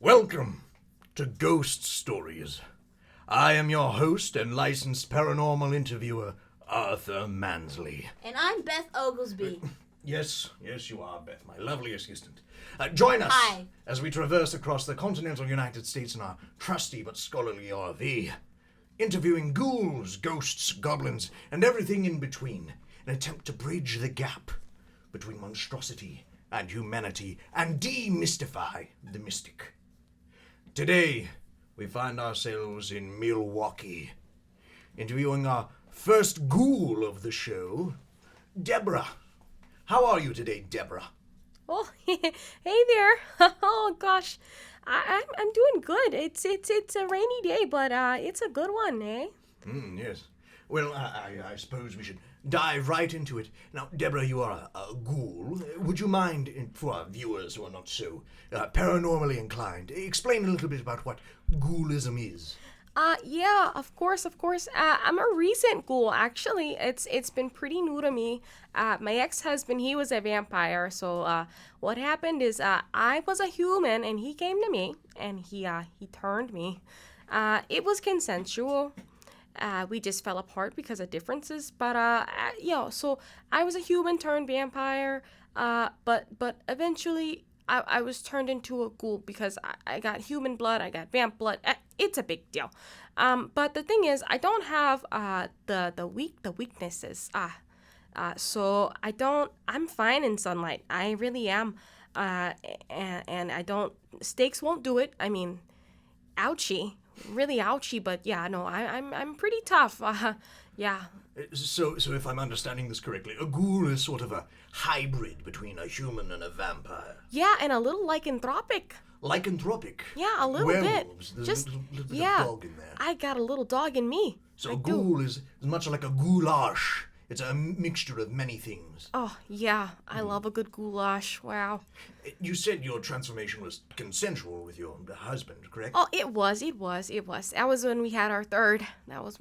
Welcome to Ghost Stories. I am your host and licensed paranormal interviewer, Arthur Mansley. And I'm Beth Oglesby. Yes, you are, Beth, my lovely assistant. Join us Hi. as we traverse across the continental United States in our trusty but scholarly RV, interviewing ghouls, ghosts, goblins, and everything in between, in an attempt to bridge the gap between monstrosity and humanity and demystify the mystic. Today, we find ourselves in Milwaukee, interviewing our first ghoul of the show, Debra. How are you today, Debra? Oh, hey there. Oh gosh, I'm doing good. It's a rainy day, but it's a good one, eh? Yes. Well, I suppose we should dive right into it. Now, Debra, you are a ghoul. Would you mind, for our viewers who are not so paranormally inclined, explain a little bit about what ghoulism is? Yeah, of course. I'm a recent ghoul, actually. It's been pretty new to me. My ex-husband, he was a vampire, so what happened is I was a human, and he came to me, and he turned me. It was consensual. We just fell apart because of differences, but so I was a human turned vampire, but eventually I was turned into a ghoul because I got human blood, I got vamp blood. It's a big deal. But the thing is, I don't have the weaknesses. So I'm fine in sunlight. I really am. And I don't, steaks won't do it. I mean, ouchie. Really ouchy, but yeah, no, I'm pretty tough. Yeah. So if I'm understanding this correctly, a ghoul is sort of a hybrid between a human and a vampire. Yeah, and a little lycanthropic. Lycanthropic? Yeah, a little Werewolves. bit. There's a little bit of dog in there. I got a little dog in me. So a ghoul is much like a goulash. It's a mixture of many things. Oh, yeah, I love a good goulash. Wow. You said your transformation was consensual with your husband, correct? Oh, it was. That was when we had our third. That was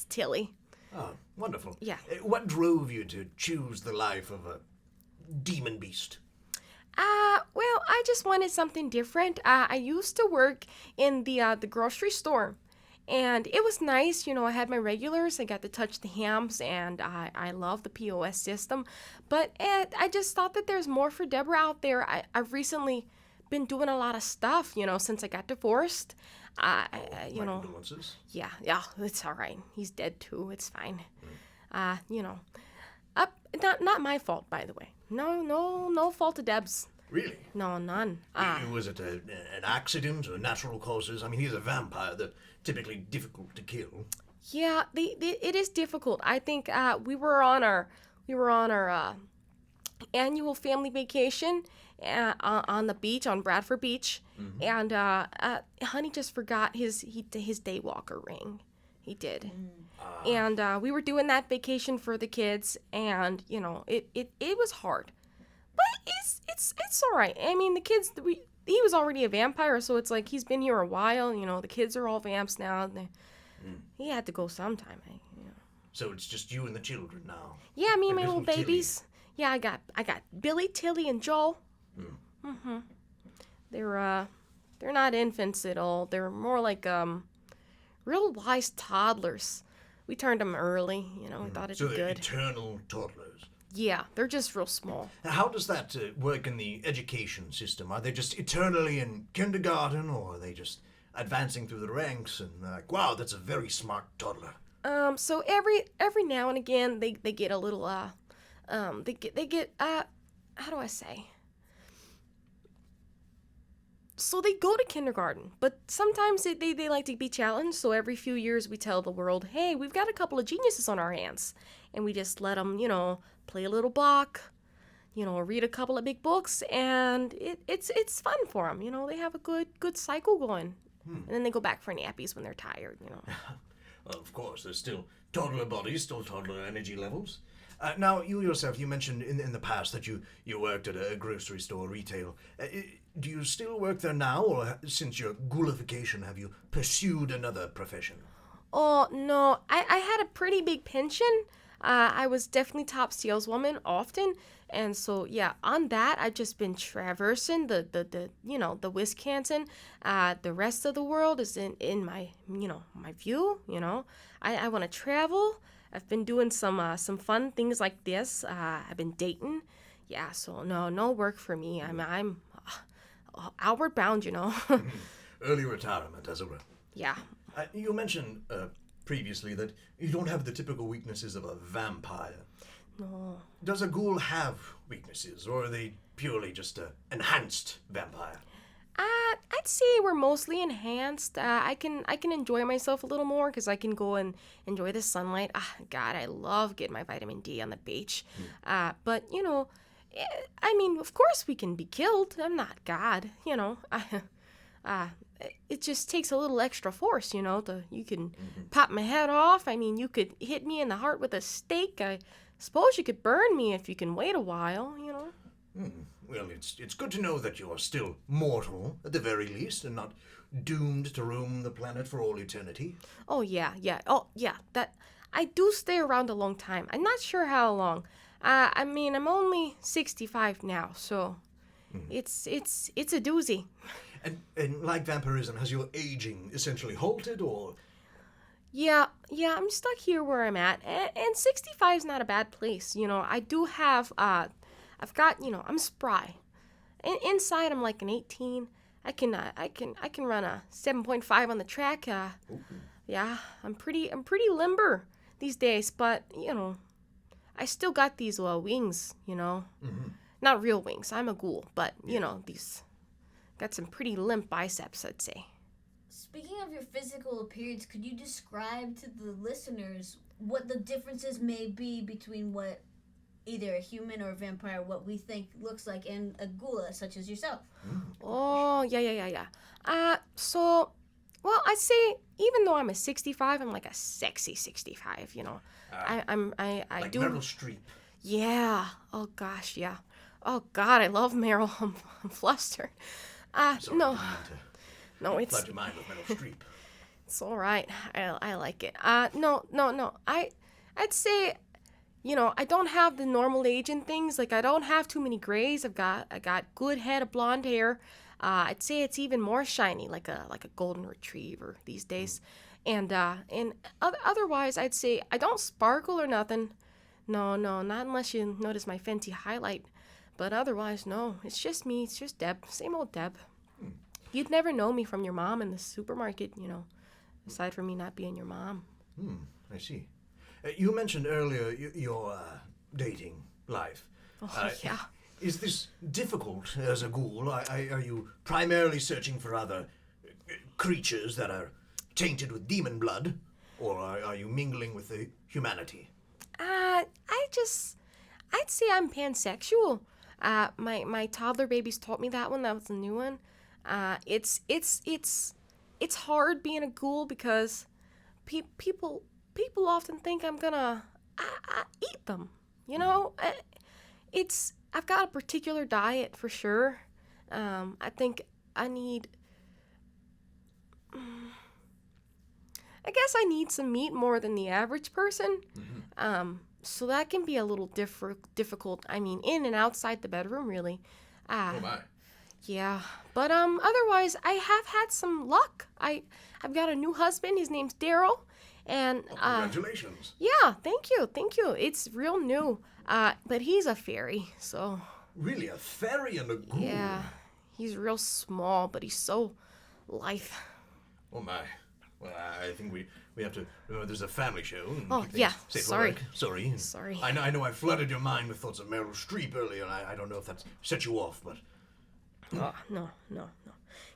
Tilly. Oh, wonderful. Yeah. What drove you to choose the life of a demon beast? Well, I just wanted something different. I used to work in the grocery store. And it was nice, I had my regulars, I got to touch the hams, and I love the POS system. But I just thought that there's more for Debra out there. I've recently been doing a lot of stuff, since I got divorced. My condolences. Yeah, it's all right. He's dead too, it's fine. Not my fault, by the way. No fault of Deb's. Really? No, none. Was it an accident or natural causes? I mean, he's a vampire. They're typically difficult to kill. Yeah, it is difficult. I think we were on our annual family vacation on the beach, on Bradford Beach, and Honey just forgot his daywalker ring. He did. And we were doing that vacation for the kids, and it was hard. But it's all right. I mean, the kids, he was already a vampire, so it's like he's been here a while. The kids are all vamps now. He had to go sometime. So it's just you and the children now. Yeah, me and my little babies. Yeah, I got Billy, Tilly, and Joel. They're not infants at all. They're more like real wise toddlers. We turned them early. We thought it'd be good. Eternal toddlers. Yeah, they're just real small. How does that work in the education system? Are they just eternally in kindergarten, or are they just advancing through the ranks and they're like, wow, that's a very smart toddler? So every now and again they get a little they get how do I say? So they go to kindergarten, but sometimes they like to be challenged. So every few years we tell the world, hey, we've got a couple of geniuses on our hands. And we just let them, play a little Bach, read a couple of big books. And it's fun for them. They have a good cycle going. And then they go back for nappies when they're tired, Well, of course, there's still toddler bodies, still toddler energy levels. Now, you yourself, you mentioned in the past that you worked at a grocery store, retail. Do you still work there now, or since your ghoulification, have you pursued another profession? Oh, no. I had a pretty big pension. I was definitely top saleswoman often, And so, yeah, on that, I've just been traversing the Wisconsin. The rest of the world is in my, my view, I want to travel. I've been doing some fun things like this. I've been dating. Yeah, so no work for me. I'm outward bound, Early retirement, as it were. Yeah. You mentioned previously that you don't have the typical weaknesses of a vampire. No. Does a ghoul have weaknesses, or are they purely just an enhanced vampire? I'd say we're mostly enhanced. I can enjoy myself a little more because I can go and enjoy the sunlight. God, I love getting my vitamin D on the beach. But I mean, of course we can be killed. I'm not God, It just takes a little extra force, you can pop my head off. I mean, you could hit me in the heart with a stake. I suppose you could burn me if you can wait a while, Well, it's good to know that you're still mortal, at the very least, and not doomed to roam the planet for all eternity. Oh, yeah. Oh, yeah, that... I do stay around a long time. I'm not sure how long. I mean, I'm only 65 now, so it's a doozy. And like vampirism, has your aging essentially halted, or...? Yeah, I'm stuck here where I'm at, and 65 is not a bad place. I do have, I've got, I'm spry. Inside, I'm like an 18. I can run a 7.5 on the track. Yeah, I'm pretty limber these days, but I still got these wings. Not real wings. I'm a ghoul, but these got some pretty limp biceps, I'd say. Speaking of your physical appearance, could you describe to the listeners what the differences may be between what either a human or a vampire, what we think looks like, and a ghoul, such as yourself? Oh, yeah. So, well, I'd say even though I'm a 65, I'm like a sexy 65. I like do. Meryl Streep. Yeah. Oh gosh, yeah. Oh God, I love Meryl. I'm flustered. Sorry, No. I didn't mean to No, it's flood your mind with Meryl Streep. it's all right. I like it. No. I'd say, I don't have the normal age and things. Like I don't have too many grays. I got good head of blonde hair. I'd say it's even more shiny, like a golden retriever these days. And otherwise, I'd say I don't sparkle or nothing. No, not unless you notice my Fenty highlight. But otherwise, no. It's just me. It's just Deb. Same old Deb. You'd never know me from your mom in the supermarket, aside from me not being your mom. I see. You mentioned earlier your dating life. Oh, yeah. Is this difficult as a ghoul? Are you primarily searching for other creatures that are tainted with demon blood? Or are you mingling with the humanity? I'd say I'm pansexual. My toddler babies taught me that one. That was a new one. It's hard being a ghoul because people often think I'm gonna eat them. I've got a particular diet for sure. I think I need. I guess I need some meat more than the average person. So that can be a little difficult. I mean, in and outside the bedroom, really. Oh my. Yeah, but otherwise, I have had some luck. I've got a new husband. His name's Daryl, and Congratulations. yeah, thank you. It's real new. But he's a fairy, so. Really, a fairy and a ghoul? Yeah, he's real small, but he's so lithe. Oh my. Well, I think we have to remember there's a family show. And Oh, keep things yeah, safe for sorry. work. Sorry. Sorry. I know I flooded your mind with thoughts of Meryl Streep earlier, and I don't know if that's set you off, but Oh, no.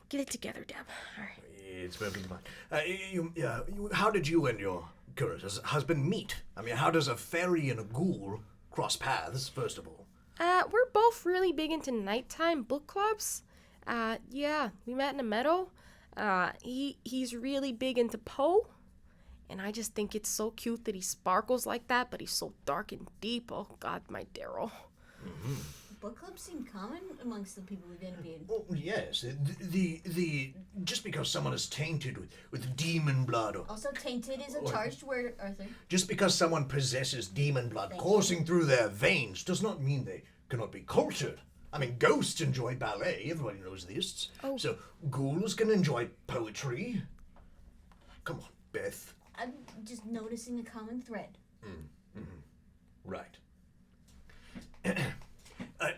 Get it together, Deb. All right. it's perfectly fine. How did you and your current husband meet? I mean, how does a fairy and a ghoul cross paths, first of all? We're both really big into nighttime book clubs. Yeah, we met in a meadow. He's really big into Poe, and I just think it's so cute that he sparkles like that, but he's so dark and deep. Oh God, my Daryl. Book clubs seem common amongst the people we've interviewed. Oh yes, the just because someone is tainted with demon blood, or Also, tainted is a charged word, Arthur. just because someone possesses demon blood coursing through their veins, does not mean they cannot be cultured. I mean, ghosts enjoy ballet, everybody knows this. Oh. So ghouls can enjoy poetry. Come on, Beth. I'm just noticing a common thread. Right.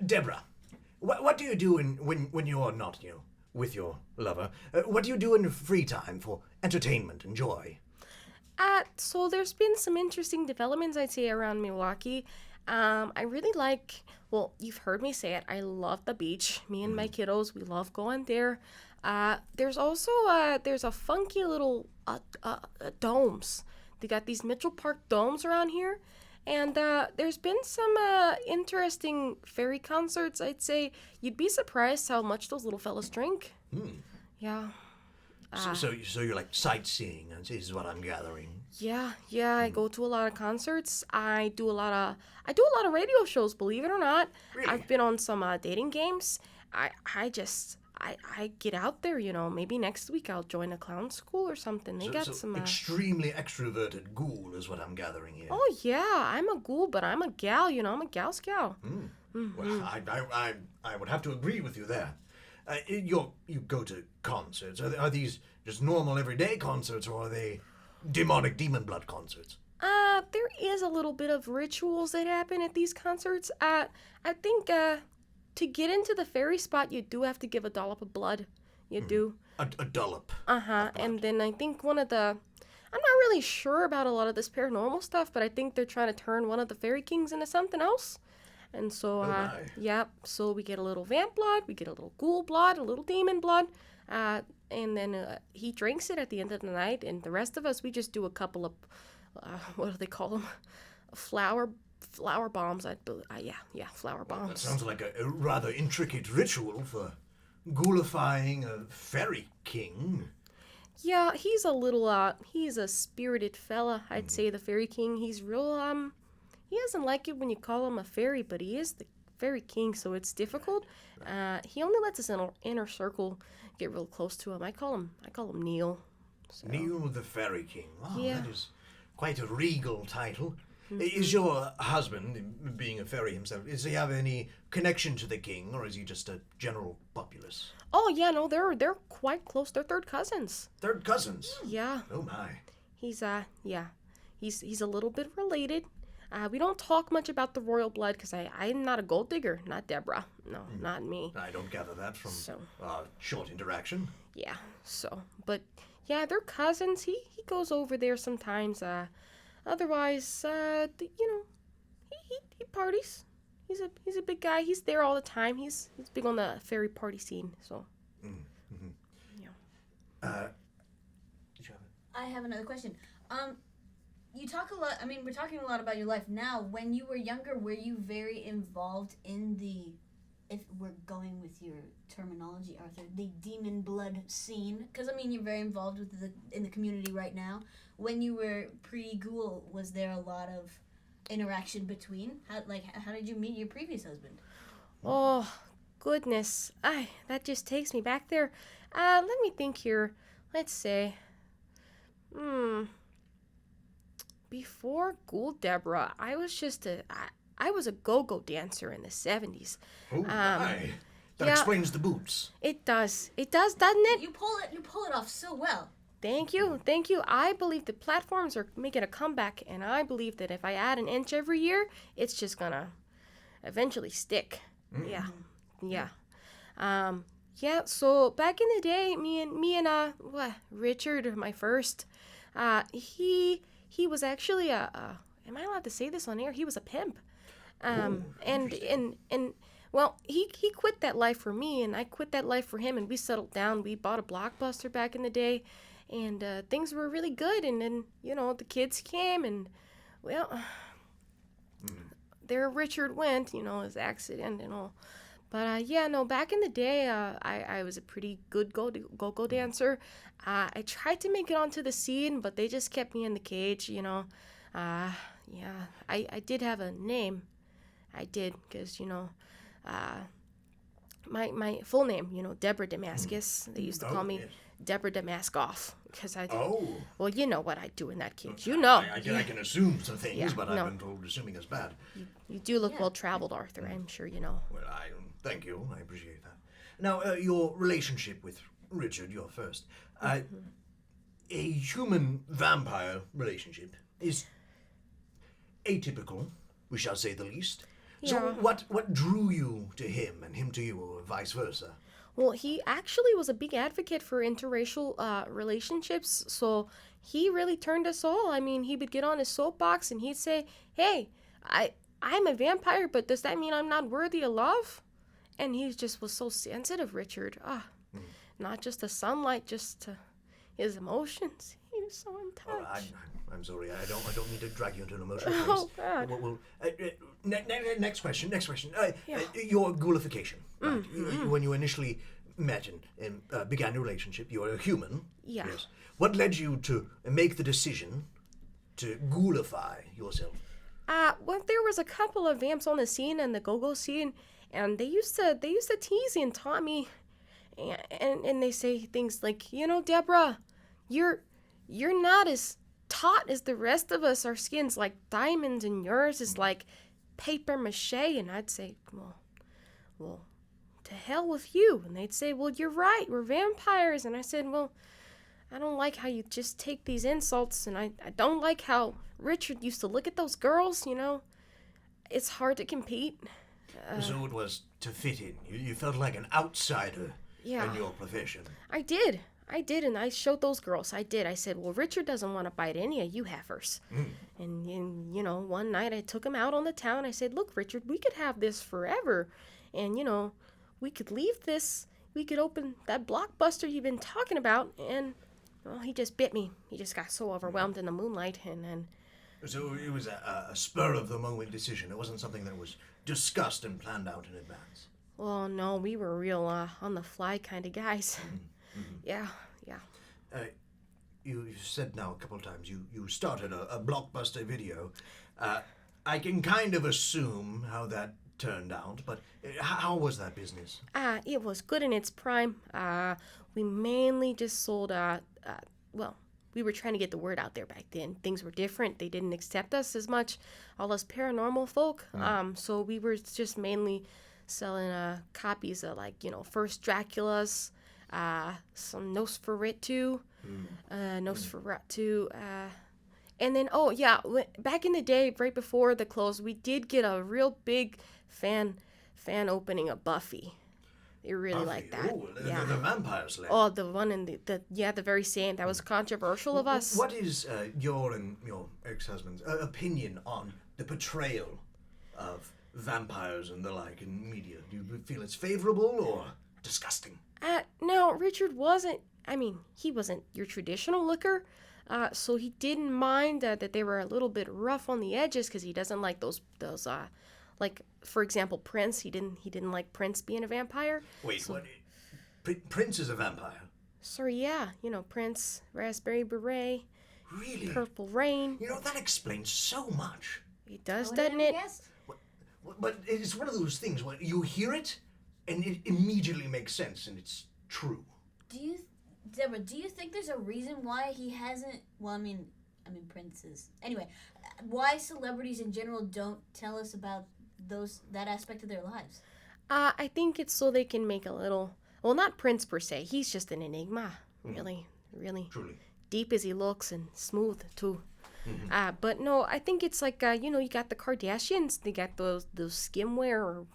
Debra, what do you do when you're not, with your lover? What do you do in free time for entertainment and joy? So there's been some interesting developments, I'd say, around Milwaukee. I really like, well, you've heard me say it, I love the beach. Me and my kiddos, we love going there. There's also, there's a funky little domes. They got these Mitchell Park domes around here. And there's been some interesting fairy concerts, I'd say. You'd be surprised how much those little fellas drink. Yeah. So you're like sightseeing, is what I'm gathering. Yeah, I go to a lot of concerts. I do a lot of radio shows, believe it or not. Really? I've been on some dating games. I get out there, maybe next week I'll join a clown school or something. They got some extremely extroverted ghoul is what I'm gathering here. Oh yeah, I'm a ghoul, but I'm a gal, I'm a gal scout. Well, I would have to agree with you there. You go to concerts. Are these just normal everyday concerts, or are they demonic demon blood concerts? There is a little bit of rituals that happen at these concerts. I think to get into the fairy spot, you do have to give a dollop of blood. You do. A dollop. And then I think I'm not really sure about a lot of this paranormal stuff, but I think they're trying to turn one of the fairy kings into something else. And so, so we get a little vamp blood, we get a little ghoul blood, a little demon blood, and then he drinks it at the end of the night, and the rest of us, we just do a couple of, what do they call them? Flower bombs. Flower bombs. That sounds like a rather intricate ritual for ghoulifying a fairy king. Yeah, he's a spirited fella, I'd say, the fairy king. He's real, he doesn't like it when you call him a fairy, but he is the fairy king, so it's difficult. He only lets us in our inner circle get real close to him. I call him Neil. So. Neil the Fairy King. Wow, Yeah. that is quite a regal title. Is your husband, being a fairy himself, does he have any connection to the king, or is he just a general populace? Oh yeah, no, they're quite close. They're third cousins. Third cousins? Yeah. Oh my. He's a little bit related. We don't talk much about the royal blood because I'm not a gold digger, not Debra. No, not me. I don't gather that from So. short interaction. Yeah. So, but yeah, they're cousins. He goes over there sometimes. Otherwise, he parties. He's a big guy. He's there all the time. He's big on the fairy party scene. So. Yeah. Did you have it? I have another question. You talk a lot. I mean, we're talking a lot about your life now. When you were younger, were you very involved in the, if we're going with your terminology, Arthur, the demon blood scene? Because I mean, you're very involved with in the community right now. When you were pre-ghoul, was there a lot of interaction between? How did you meet your previous husband? Oh, goodness. That just takes me back there. Let me think here. Let's say. Before Ghoul Debra, I was just I was a go-go dancer in the 70s. Oh my. That yeah. explains the boots. It does, doesn't it? You pull it off so well. Thank you. I believe the platforms are making a comeback, and I believe that if I add an inch every year, it's just gonna eventually stick. Yeah. So back in the day, me and Richard, my first, he was actually am I allowed to say this on air? He was a pimp. Well, he quit that life for me, and I quit that life for him, and we settled down. We bought a Blockbuster back in the day, and things were really good. And then, the kids came, and, well, there Richard went, his accident and all. But, back in the day, I was a pretty good go-go dancer. I tried to make it onto the scene, but they just kept me in the cage, I did have a name. I did, because, my full name, Debra Damascus. They used to call me yes. Debra Damaskoff because I. Oh. Well, you know what I do in that cage. You know. I can assume some things, Yeah, but no. I've been told assuming is bad. You do look well traveled, Arthur. I'm sure you know. Well, thank you. I appreciate that. Now, your relationship with Richard, your first. A human-vampire relationship is atypical, we shall say the least. So Yeah. what drew you to him and him to you, or vice versa? Well, he actually was a big advocate for interracial relationships, so he really turned us all. I mean, he would get on his soapbox and he'd say, "Hey, I'm a vampire, but does that mean I'm not worthy of love?" And he just was so sensitive, Richard. Not just to sunlight, just to his emotions. He was so in touch. Oh, I'm sorry. I don't mean to drag you into an emotional place. Oh, God. Well, next question. Your ghoulification. Right. When you initially met and began your relationship, you were a human. Yeah. Yes. What led you to make the decision to ghoulify yourself? Well, there was a couple of vamps on the scene and the go-go scene, and they used to tease and taunt me, and they say things like, Deborah, you're not as taut as the rest of us. Our skin's like diamonds, and yours is like paper mache. And I'd say, well, to hell with you. And they'd say, well, you're right, we're vampires. And I said, well, I don't like how you just take these insults, and I don't like how Richard used to look at those girls, It's hard to compete. So it was to fit in. You felt like an outsider in your profession. I did, and I showed those girls. I did. I said, well, Richard doesn't want to bite any of you heifers. And one night I took him out on the town. I said, look, Richard, we could have this forever. And, we could leave this. We could open that blockbuster you've been talking about. And, well, he just bit me. He just got so overwhelmed in the moonlight. And then... So it was a spur-of-the-moment decision. It wasn't something that was discussed and planned out in advance. Well, no, we were real on-the-fly kind of guys. Yeah. You said now a couple of times you started a blockbuster video. I can kind of assume how that turned out, but how was that business? It was good in its prime. We mainly just sold, we were trying to get the word out there back then. Things were different. They didn't accept us as much, all us paranormal folk. So we were just mainly selling copies of, first Dracula's, some Nosferatu, and then, back in the day, right before the close, we did get a real big fan opening of Buffy. They really liked that. Oh, the Vampire Slayer. Oh, the one in the very same. That was controversial of us. What is your and your ex-husband's opinion on the portrayal of vampires and the like in media? Do you feel it's favorable or disgusting? No, Richard wasn't. I mean, he wasn't your traditional looker. So he didn't mind that they were a little bit rough on the edges because he doesn't like those like, for example, Prince. He didn't like Prince being a vampire. Wait, what? Prince is a vampire? Sorry, yeah. Prince, Raspberry Beret. Really? Purple Rain. That explains so much. It does, doesn't it? But it's one of those things where you hear it and it immediately makes sense and it's true. Deborah, do you think there's a reason why he hasn't... Well, I mean princes. Anyway, why celebrities in general don't tell us about that aspect of their lives? I think it's so they can make a little... Well, not Prince per se. He's just an enigma. Really. Truly. Deep as he looks and smooth, too. But no, I think it's like, you got the Kardashians. They got those skimwear or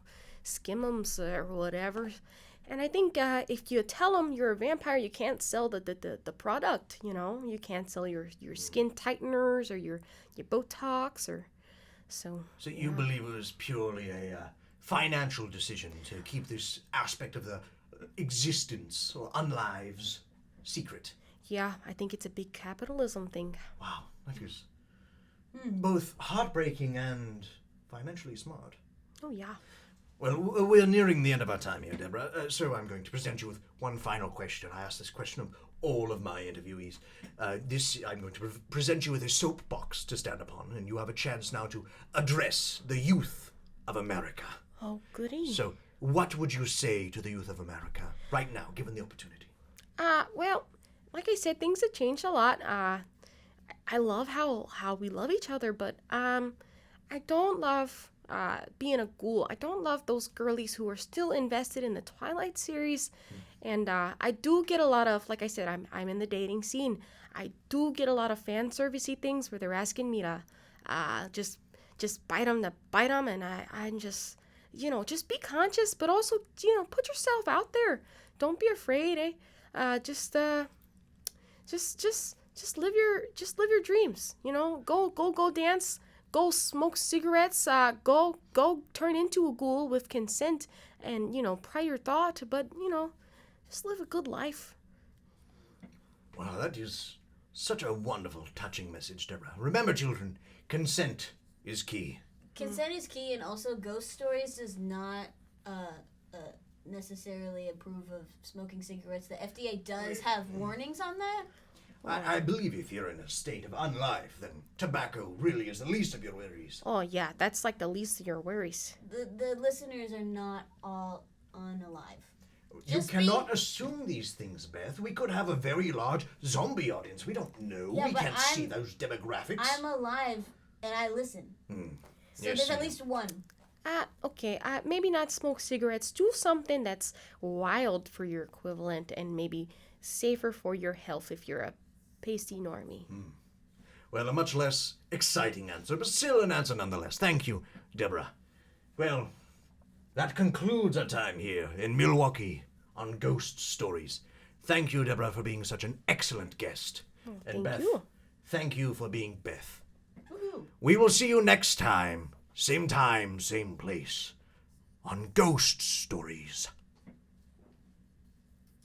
skimmums or whatever. And I think if you tell them you're a vampire, you can't sell the product, You can't sell your skin tighteners or your Botox or... So you believe it was purely a financial decision to keep this aspect of the existence or unlives secret? Yeah, I think it's a big capitalism thing. Wow, that is both heartbreaking and financially smart. Oh, yeah. Well, we're nearing the end of our time here, Deborah, so I'm going to present you with one final question. I ask this question of all of my interviewees. I'm going to present you with a soapbox to stand upon, and you have a chance now to address the youth of America. Oh, goody. So, what would you say to the youth of America right now, given the opportunity? Well, like I said, things have changed a lot. I love how we love each other, but I don't love being a ghoul. I don't love those girlies who are still invested in the Twilight series. And I do get a lot of, like I said, I'm in the dating scene. I do get a lot of fan servicey things where they're asking me to just bite them, and I'm just, just be conscious, but also, put yourself out there. Don't be afraid, eh? Just live your dreams. Go dance. Go smoke cigarettes. Go turn into a ghoul with consent, and prior thought. But just live a good life. Well, that is such a wonderful, touching message, Deborah. Remember, children, consent is key. Consent is key, and also Ghost Stories does not necessarily approve of smoking cigarettes. The FDA does have warnings on that. I believe if you're in a state of unlife, then tobacco really is the least of your worries. Oh, yeah, that's like the least of your worries. The listeners are not all unalive. You cannot assume these things, Beth. We could have a very large zombie audience. We don't know. Yeah, we can't see those demographics. I'm alive, and I listen. So Yes, there's at least one. Okay, maybe not smoke cigarettes. Do something that's wild for your equivalent and maybe safer for your health if you're a pasty normie. Well, a much less exciting answer, but still an answer nonetheless. Thank you, Deborah. Well, that concludes our time here in Milwaukee on Ghost Stories. Thank you, Deborah, for being such an excellent guest. And thank Beth, you. thank you for being Beth. Woohoo. We will see you next time, same place, on Ghost Stories.